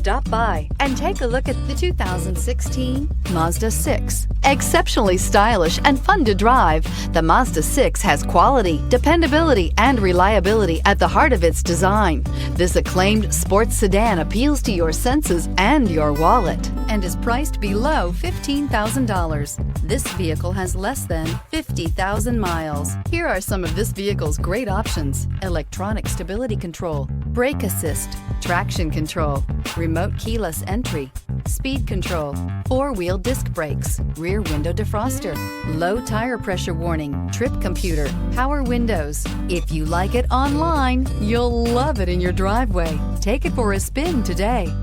Stop by and take a look at the 2016 Mazda 6. Exceptionally stylish and fun to drive, the Mazda 6 has quality, dependability, and reliability at the heart of its design. This acclaimed sports sedan appeals to your senses and your wallet and is priced below $15,000. This vehicle has less than 50,000 miles. Here are some of this vehicle's great options: electronic stability control, brake assist, traction control, remote keyless entry, speed control, four-wheel disc brakes, rear window defroster, low tire pressure warning, trip computer, power windows. If you like it online, you'll love it in your driveway. Take it for a spin today.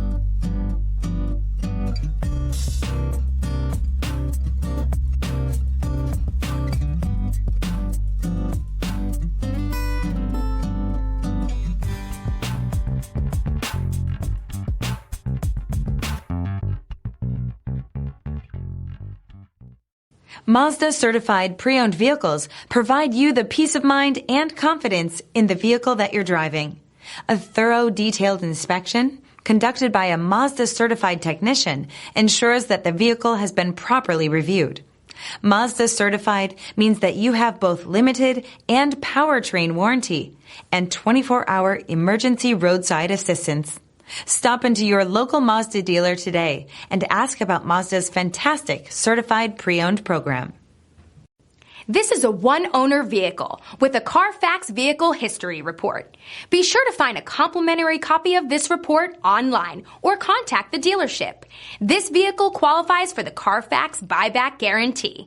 Mazda certified pre-owned vehicles provide you the peace of mind and confidence in the vehicle that you're driving. A thorough, detailed inspection conducted by a Mazda certified technician ensures that the vehicle has been properly reviewed. Mazda certified means that you have both limited and powertrain warranty and 24-hour emergency roadside assistance. Stop into your local Mazda dealer today and ask about Mazda's fantastic certified pre-owned program. This is a one-owner vehicle with a Carfax Vehicle History Report. Be sure to find a complimentary copy of this report online or contact the dealership. This vehicle qualifies for the Carfax Buyback Guarantee.